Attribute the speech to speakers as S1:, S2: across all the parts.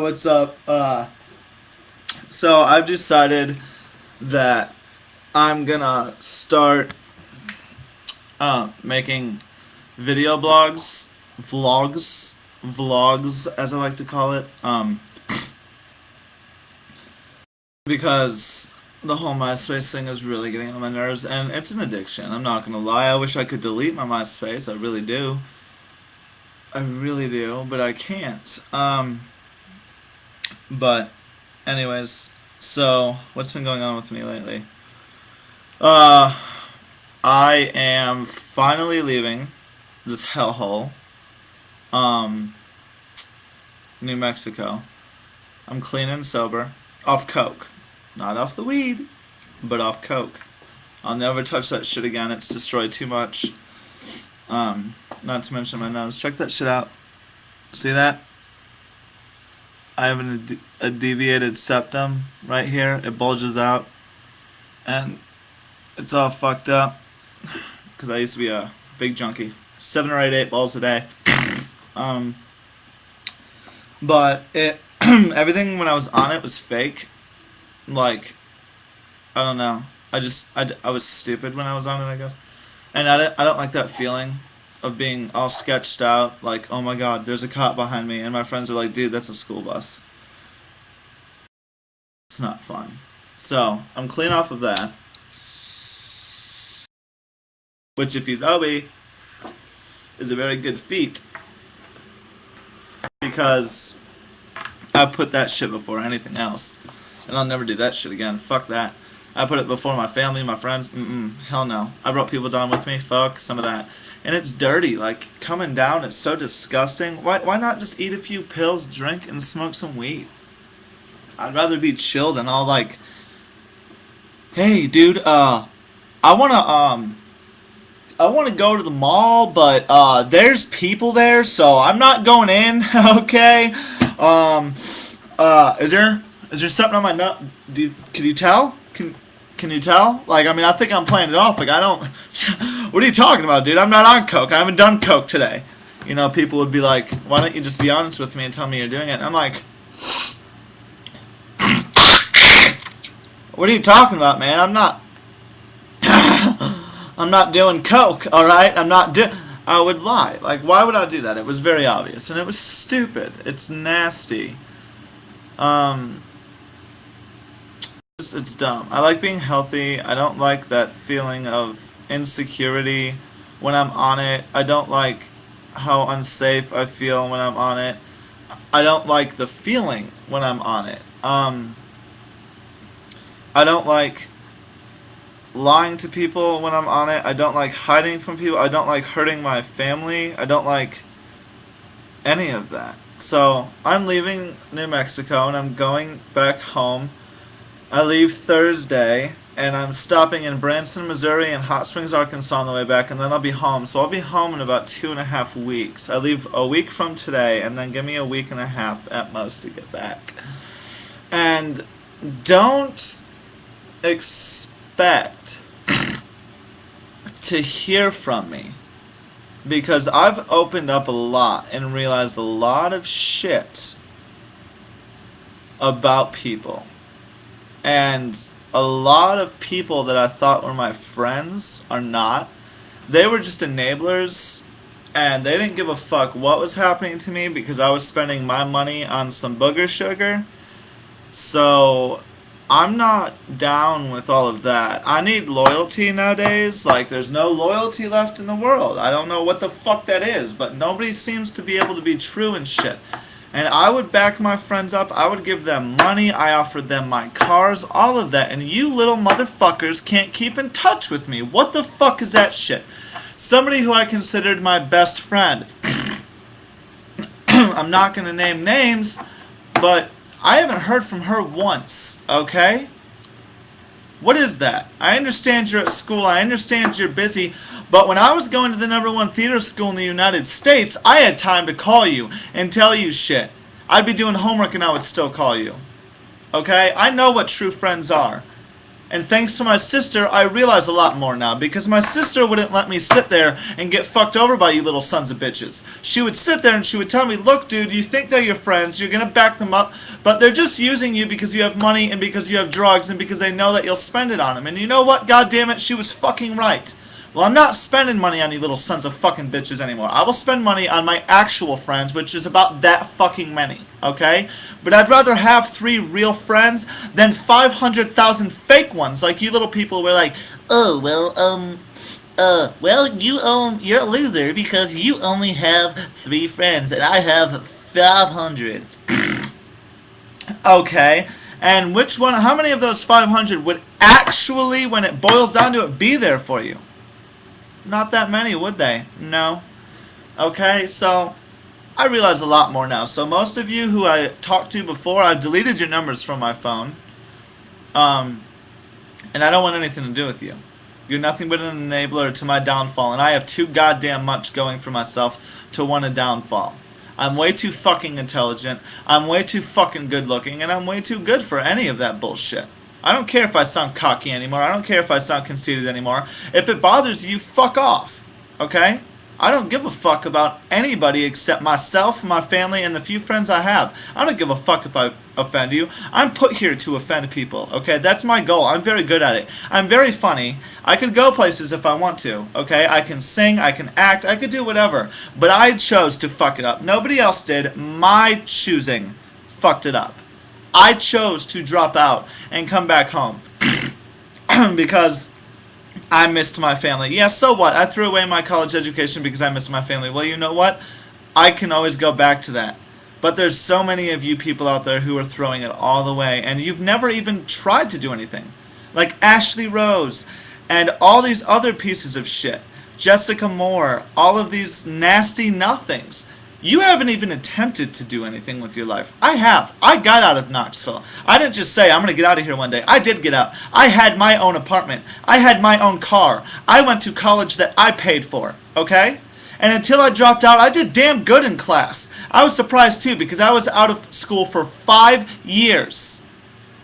S1: Yo, what's up? So I've decided that I'm gonna start making video vlogs, as I like to call it. Because the whole MySpace thing is really getting on my nerves, and it's an addiction. I'm not gonna lie. I wish I could delete my MySpace. I really do. I really do, but I can't. But anyways, so what's been going on with me lately? Uh, I am finally leaving this hellhole, um, New Mexico. I'm clean and sober, off coke, not off the weed, but off coke. I'll never touch that shit again. It's destroyed too much. Not to mention my nose. Check that shit out. See that? I have a deviated septum right here. It bulges out, and it's all fucked up because I used to be a big junkie, 7 or 8 balls a day. Um, but it everything when I was on it was fake. Like, I don't know. I was stupid when I was on it, I guess. And I don't like that feeling of being all sketched out. Like, oh my god, there's a cop behind me, and my friends are like, dude, that's a school bus. It's not fun. So I'm clean off of that. Which, if you know me, is a very good feat because I put that shit before anything else, and I'll never do that shit again. Fuck that. I put it before my family, my friends. Hell no. I brought people down with me. Fuck some of that. And it's dirty. Like, coming down, it's so disgusting. Why not just eat a few pills, drink, and smoke some weed? I'd rather be chill than all like, hey, dude, I wanna go to the mall, but there's people there, so I'm not going in. Okay. Is there something on my nut? Can you tell? Can you tell? Like, I mean, I think I'm playing it off. Like, I don't. What are you talking about, dude? I'm not on coke. I haven't done coke today. You know, people would be like, why don't you just be honest with me and tell me you're doing it? And I'm like, what are you talking about, man? I'm not. I'm not doing coke. All right, I'm not do. I would lie. Like, why would I do that? It was very obvious, and it was stupid. It's nasty. Um. It's dumb. I like being healthy. I don't like that feeling of insecurity when I'm on it. I don't like how unsafe I feel when I'm on it. I don't like the feeling when I'm on it. I don't like lying to people when I'm on it. I don't like hiding from people. I don't like hurting my family. I don't like any of that. So I'm leaving New Mexico and I'm going back home. I leave Thursday, and I'm stopping in Branson, Missouri, and Hot Springs, Arkansas on the way back, and then I'll be home. So I'll be home in about 2.5 weeks. I leave a week from today, and then give me a week and a half at most to get back. And don't expect to hear from me, because I've opened up a lot and realized a lot of shit about people. And a lot of people that I thought were my friends are not. They were just enablers, and they didn't give a fuck what was happening to me because I was spending my money on some booger sugar. So I'm not down with all of that. I need loyalty nowadays. Like, there's no loyalty left in the world. I don't know what the fuck that is, but nobody seems to be able to be true and shit. And I would back my friends up. I would give them money. I offered them my cars, all of that. And you little motherfuckers can't keep in touch with me. What the fuck is that shit? Somebody who I considered my best friend. I'm not going to name names, but I haven't heard from her once, okay? What is that? I understand you're at school. I understand you're busy. But when I was going to the #1 theater school in the United States, I had time to call you and tell you shit. I'd be doing homework and I would still call you. Okay? I know what true friends are. And thanks to my sister, I realize a lot more now, because my sister wouldn't let me sit there and get fucked over by you little sons of bitches. She would sit there and she would tell me, look dude, you think they're your friends, you're gonna back them up, but they're just using you because you have money and because you have drugs and because they know that you'll spend it on them. And you know what, god damn it, she was fucking right. Well, I'm not spending money on you little sons of fucking bitches anymore. I will spend money on my actual friends, which is about that fucking many, okay? But I'd rather have 3 real friends than 500,000 fake ones, like you little people were like, oh, well, you're a loser because you only have 3 friends and I have 500. Okay, and which one, how many of those 500 would actually, when it boils down to it, be there for you? Not that many, would they? No. Okay, so I realize a lot more now. So most of you who I talked to before, I've deleted your numbers from my phone. And I don't want anything to do with you. You're nothing but an enabler to my downfall, and I have too goddamn much going for myself to want a downfall. I'm way too fucking intelligent, I'm way too fucking good looking, and I'm way too good for any of that bullshit. I don't care if I sound cocky anymore. I don't care if I sound conceited anymore. If it bothers you, fuck off. Okay? I don't give a fuck about anybody except myself, my family, and the few friends I have. I don't give a fuck if I offend you. I'm put here to offend people. Okay? That's my goal. I'm very good at it. I'm very funny. I could go places if I want to. Okay? I can sing. I can act. I could do whatever. But I chose to fuck it up. Nobody else did. My choosing fucked it up. I chose to drop out and come back home because I missed my family. Yeah, so what? I threw away my college education because I missed my family. Well, you know what? I can always go back to that. But there's so many of you people out there who are throwing it all away, and you've never even tried to do anything. Like Ashley Rose and all these other pieces of shit. Jessica Moore, all of these nasty nothings. You haven't even attempted to do anything with your life. I have. I got out of Knoxville. I didn't just say, I'm going to get out of here one day. I did get out. I had my own apartment. I had my own car. I went to college that I paid for. Okay? And until I dropped out, I did damn good in class. I was surprised too because I was out of school for 5 years.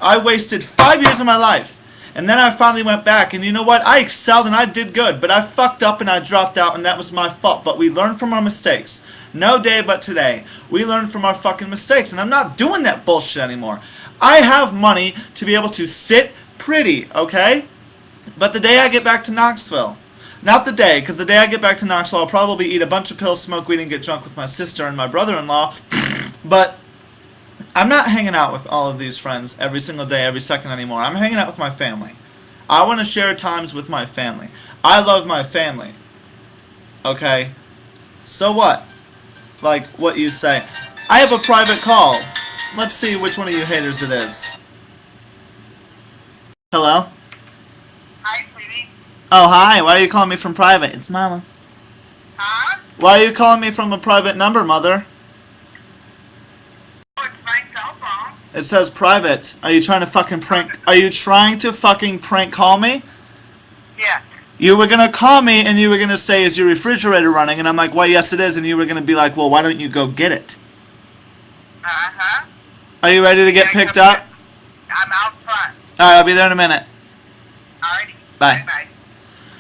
S1: I wasted 5 years of my life. And then I finally went back, and you know what? I excelled and I did good, but I fucked up and I dropped out, and that was my fault. But we learned from our mistakes. No day but today. We learned from our fucking mistakes, and I'm not doing that bullshit anymore. I have money to be able to sit pretty, okay? But the day I get back to Knoxville, not the day, because the day I get back to Knoxville, I'll probably eat a bunch of pills, smoke weed, and get drunk with my sister and my brother-in-law, but I'm not hanging out with all of these friends every single day, every second anymore. I'm hanging out with my family. I want to share times with my family. I love my family. Okay? So what? Like what you say. I have a private call. Let's see which one of you haters it is. Hello?
S2: Hi, sweetie.
S1: Oh, hi. Why are you calling me from private? It's Mama.
S2: Huh?
S1: Why are you calling me from a private number, Mother?
S2: Oh, it's my cell phone.
S1: It says private. Are you trying to fucking prank? Are you trying to fucking prank call me?
S2: Yes.
S1: You were gonna call me and you were gonna say, is your refrigerator running? And I'm like, well, yes it is. And you were gonna be like, well, why don't you go get it?
S2: Uh-huh.
S1: Are you ready to get
S2: Yeah,
S1: picked
S2: come
S1: up?
S2: here. I'm out front.
S1: Alright, I'll be there in a minute.
S2: Alrighty.
S1: Bye.
S2: Bye-bye.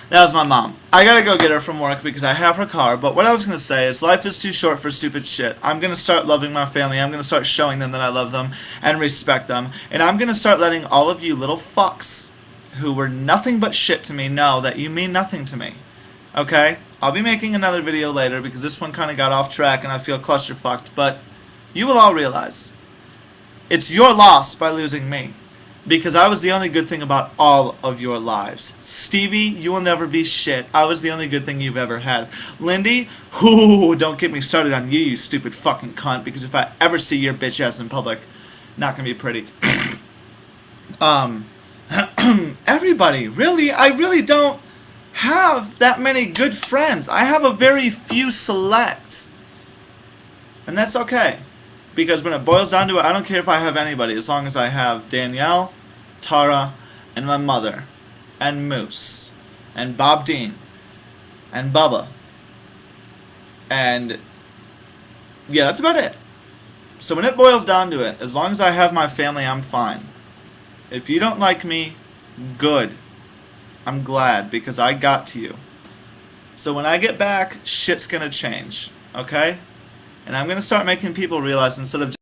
S1: That was my mom. I gotta go get her from work because I have her car, but what I was gonna say is life is too short for stupid shit. I'm gonna start loving my family, I'm gonna start showing them that I love them and respect them, and I'm gonna start letting all of you little fucks who were nothing but shit to me know that you mean nothing to me. Okay? I'll be making another video later because this one kinda got off track and I feel clusterfucked, but you will all realize it's your loss by losing me. Because I was the only good thing about all of your lives. Stevie, you will never be shit. I was the only good thing you've ever had. Lindy, whoo, don't get me started on you, you stupid fucking cunt, because if I ever see your bitch ass in public, not gonna be pretty. Everybody, really, I really don't have that many good friends. I have a very few select. And that's okay. Because when it boils down to it, I don't care if I have anybody, as long as I have Danielle, Tara, and my mother, and Moose, and Bob Dean, and Bubba, and yeah, that's about it. So when it boils down to it, as long as I have my family, I'm fine. If you don't like me, Good. I'm glad because I got to you. So when I get back, shit's gonna change. Okay? And I'm gonna start making people realize instead of